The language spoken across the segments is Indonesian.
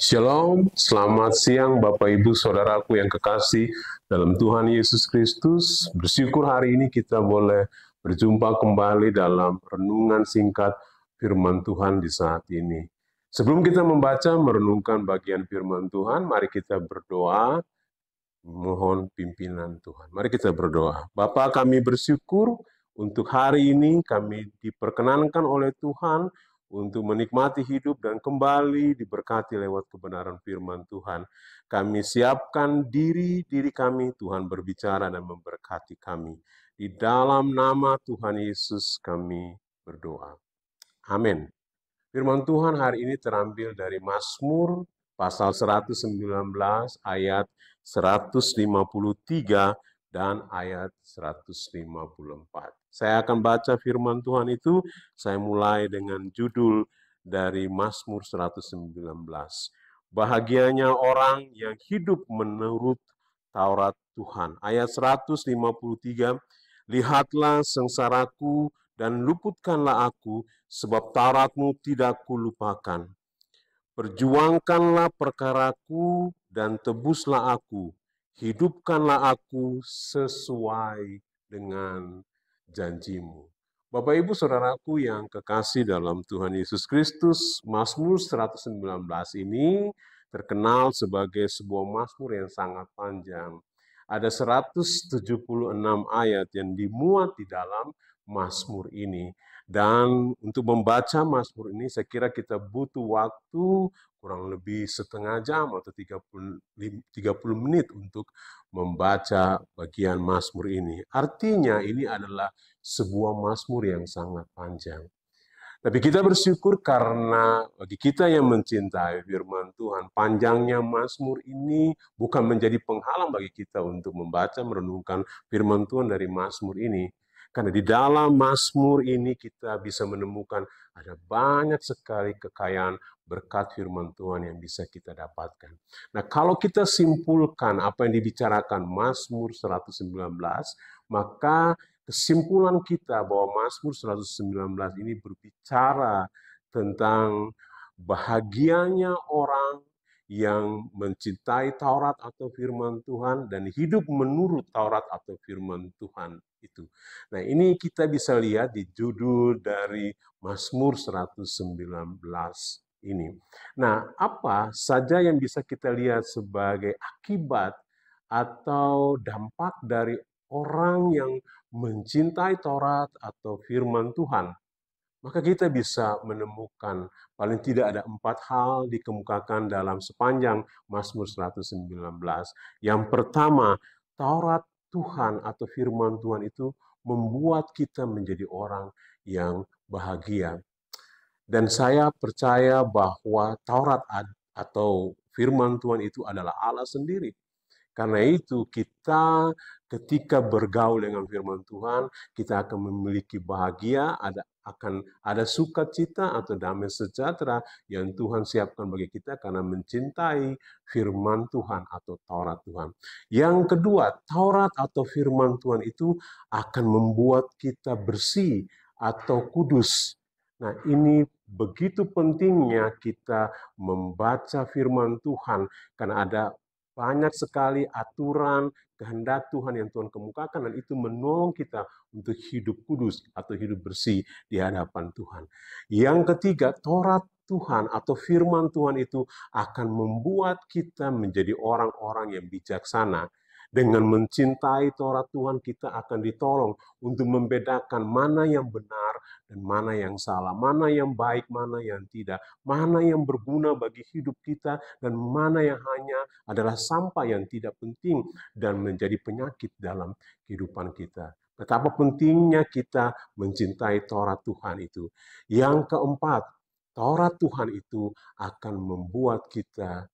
Shalom, selamat siang Bapak Ibu Saudaraku yang kekasih dalam Tuhan Yesus Kristus. Bersyukur hari ini kita boleh berjumpa kembali dalam renungan singkat firman Tuhan di saat ini. Sebelum kita membaca merenungkan bagian firman Tuhan, mari kita berdoa, mohon pimpinan Tuhan. Mari kita berdoa. Bapa, kami bersyukur untuk hari ini kami diperkenankan oleh Tuhan untuk menikmati hidup dan kembali diberkati lewat kebenaran firman Tuhan. Kami siapkan diri kami, Tuhan berbicara dan memberkati kami. Di dalam nama Tuhan Yesus kami berdoa. Amin. Firman Tuhan hari ini terambil dari Mazmur pasal 119 ayat 153 dan ayat 154. Saya akan baca firman Tuhan itu, saya mulai dengan judul dari Mazmur 119. Bahagianya orang yang hidup menurut Taurat Tuhan. Ayat 153, lihatlah sengsaraku dan luputkanlah aku, sebab Tauratmu tidak kulupakan. Perjuangkanlah perkaraku dan tebuslah aku, hidupkanlah aku sesuai dengan janjimu. Bapak Ibu Saudaraku yang kekasih dalam Tuhan Yesus Kristus, Mazmur 119 ini terkenal sebagai sebuah mazmur yang sangat panjang. Ada 176 ayat yang dimuat di dalam mazmur ini. Dan untuk membaca mazmur ini saya kira kita butuh waktu kurang lebih setengah jam atau 30 menit untuk membaca bagian mazmur ini. Artinya ini adalah sebuah mazmur yang sangat panjang. Tapi kita bersyukur karena bagi kita yang mencintai firman Tuhan, panjangnya mazmur ini bukan menjadi penghalang bagi kita untuk membaca, merenungkan firman Tuhan dari mazmur ini. Karena di dalam mazmur ini kita bisa menemukan ada banyak sekali kekayaan berkat firman Tuhan yang bisa kita dapatkan. Nah, kalau kita simpulkan apa yang dibicarakan Mazmur 119, maka kesimpulan kita bahwa Mazmur 119 ini berbicara tentang bahagianya orang yang mencintai Taurat atau firman Tuhan dan hidup menurut Taurat atau firman Tuhan itu. Nah, ini kita bisa lihat di judul dari Mazmur 119 ini. Nah, apa saja yang bisa kita lihat sebagai akibat atau dampak dari orang yang mencintai Taurat atau firman Tuhan? Maka kita bisa menemukan paling tidak ada 4 hal dikemukakan dalam sepanjang Mazmur 119. Yang pertama, Taurat Tuhan atau firman Tuhan itu membuat kita menjadi orang yang bahagia. Dan saya percaya bahwa Taurat atau firman Tuhan itu adalah Allah sendiri. Karena itu kita ketika bergaul dengan firman Tuhan, kita akan memiliki bahagia, akan ada sukacita atau damai sejahtera yang Tuhan siapkan bagi kita karena mencintai firman Tuhan atau Taurat Tuhan. Yang kedua, Taurat atau firman Tuhan itu akan membuat kita bersih atau kudus. Nah, ini begitu pentingnya kita membaca firman Tuhan karena ada banyak sekali aturan, kehendak Tuhan yang Tuhan kemukakan dan itu menolong kita untuk hidup kudus atau hidup bersih di hadapan Tuhan. Yang ketiga, Taurat Tuhan atau firman Tuhan itu akan membuat kita menjadi orang-orang yang bijaksana. Dengan mencintai Taurat Tuhan, kita akan ditolong untuk membedakan mana yang benar dan mana yang salah, mana yang baik, mana yang tidak, mana yang berguna bagi hidup kita, dan mana yang hanya adalah sampah yang tidak penting dan menjadi penyakit dalam kehidupan kita. Betapa pentingnya kita mencintai Taurat Tuhan itu. Yang keempat, Taurat Tuhan itu akan membuat kita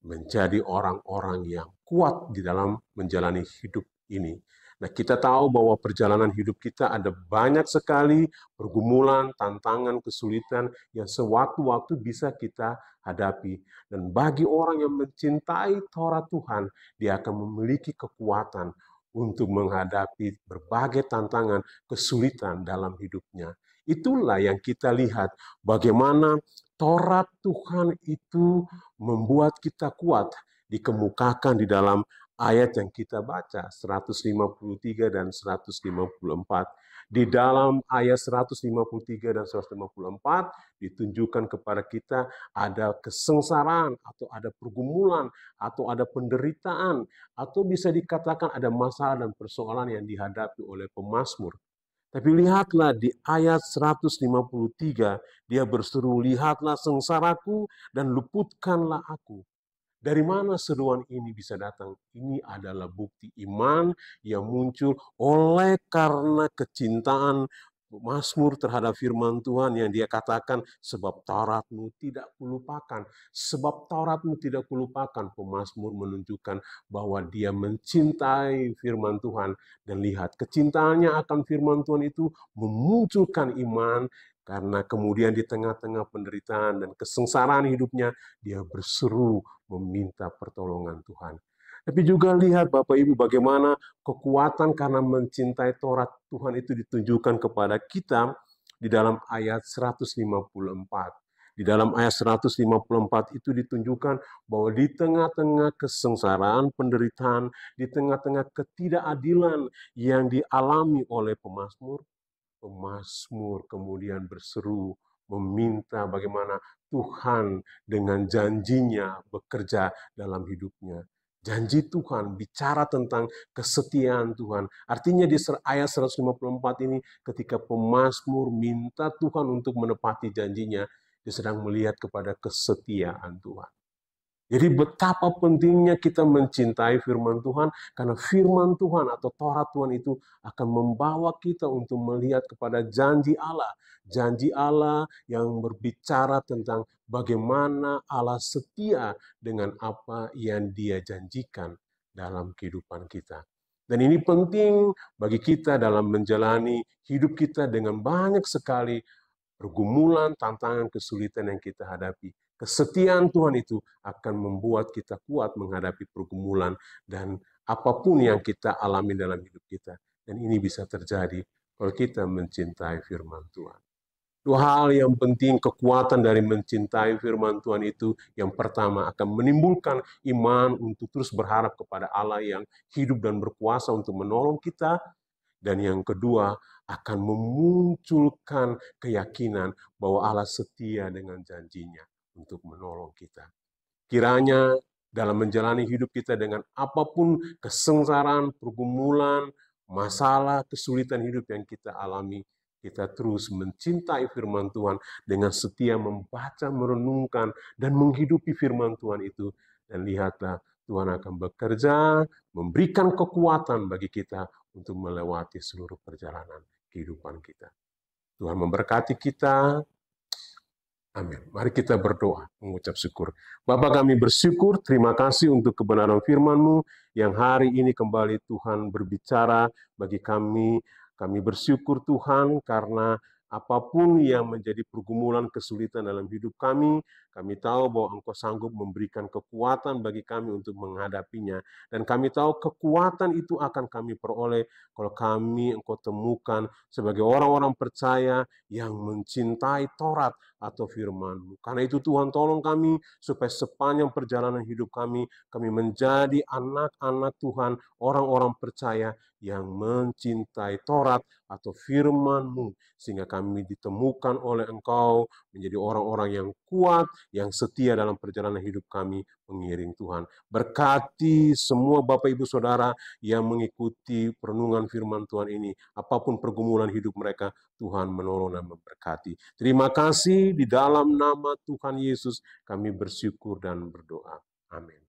menjadi orang-orang yang kuat di dalam menjalani hidup ini. Nah, kita tahu bahwa perjalanan hidup kita ada banyak sekali pergumulan, tantangan, kesulitan yang sewaktu-waktu bisa kita hadapi. Dan bagi orang yang mencintai Taurat Tuhan, dia akan memiliki kekuatan untuk menghadapi berbagai tantangan, kesulitan dalam hidupnya. Itulah yang kita lihat bagaimana Taurat Tuhan itu membuat kita kuat, dikemukakan di dalam ayat yang kita baca, 153 dan 154. Di dalam ayat 153 dan 154 ditunjukkan kepada kita ada kesengsaraan atau ada pergumulan atau ada penderitaan atau bisa dikatakan ada masalah dan persoalan yang dihadapi oleh pemazmur. Tapi lihatlah di ayat 153, dia berseru, lihatlah sengsaraku dan luputkanlah aku. Dari mana seruan ini bisa datang? Ini adalah bukti iman yang muncul oleh karena kecintaan Mazmur terhadap firman Tuhan yang dia katakan, sebab Tauratmu tidak kulupakan. Sebab Tauratmu tidak kulupakan. Pemazmur menunjukkan bahwa dia mencintai firman Tuhan. Dan lihat, kecintaannya akan firman Tuhan itu memunculkan iman, karena kemudian di tengah-tengah penderitaan dan kesengsaraan hidupnya, dia berseru meminta pertolongan Tuhan. Tapi juga lihat Bapak Ibu bagaimana kekuatan karena mencintai Taurat Tuhan itu ditunjukkan kepada kita di dalam ayat 154. Di dalam ayat 154 itu ditunjukkan bahwa di tengah-tengah kesengsaraan, penderitaan, di tengah-tengah ketidakadilan yang dialami oleh pemazmur, pemazmur kemudian berseru meminta bagaimana Tuhan dengan janjinya bekerja dalam hidupnya. Janji Tuhan bicara tentang kesetiaan Tuhan. Artinya di ayat 154 ini ketika pemazmur minta Tuhan untuk menepati janjinya, dia sedang melihat kepada kesetiaan Tuhan. Jadi betapa pentingnya kita mencintai firman Tuhan, karena firman Tuhan atau Taurat Tuhan itu akan membawa kita untuk melihat kepada janji Allah. Janji Allah yang berbicara tentang bagaimana Allah setia dengan apa yang Dia janjikan dalam kehidupan kita. Dan ini penting bagi kita dalam menjalani hidup kita dengan banyak sekali pergumulan, tantangan, kesulitan yang kita hadapi. Kesetiaan Tuhan itu akan membuat kita kuat menghadapi pergumulan dan apapun yang kita alami dalam hidup kita. Dan ini bisa terjadi kalau kita mencintai firman Tuhan. Dua hal yang penting, kekuatan dari mencintai firman Tuhan itu, yang pertama akan menimbulkan iman untuk terus berharap kepada Allah yang hidup dan berkuasa untuk menolong kita. Dan yang kedua, akan memunculkan keyakinan bahwa Allah setia dengan janjinya untuk menolong kita. Kiranya dalam menjalani hidup kita dengan apapun kesengsaraan, pergumulan, masalah, kesulitan hidup yang kita alami, kita terus mencintai firman Tuhan dengan setia membaca, merenungkan, dan menghidupi firman Tuhan itu. Dan lihatlah, Tuhan akan bekerja, memberikan kekuatan bagi kita untuk melewati seluruh perjalanan kehidupan kita. Tuhan memberkati kita. Amin. Mari kita berdoa, mengucap syukur. Bapa, kami bersyukur, terima kasih untuk kebenaran firman-Mu yang hari ini kembali Tuhan berbicara bagi kami. Kami bersyukur Tuhan karena apapun yang menjadi pergumulan kesulitan dalam hidup kami tahu bahwa Engkau sanggup memberikan kekuatan bagi kami untuk menghadapinya. Dan kami tahu kekuatan itu akan kami peroleh kalau kami Engkau temukan sebagai orang-orang percaya yang mencintai Taurat atau firman-Mu. Karena itu Tuhan tolong kami supaya sepanjang perjalanan hidup kami menjadi anak-anak Tuhan, orang-orang percaya yang mencintai Taurat atau firman-Mu, sehingga kami ditemukan oleh Engkau menjadi orang-orang yang kuat, yang setia dalam perjalanan hidup kami mengiring Tuhan. Berkati semua Bapak Ibu Saudara yang mengikuti perenungan firman Tuhan ini, apapun pergumulan hidup mereka, Tuhan menolong dan memberkati. Terima kasih, di dalam nama Tuhan Yesus kami bersyukur dan berdoa. Amin.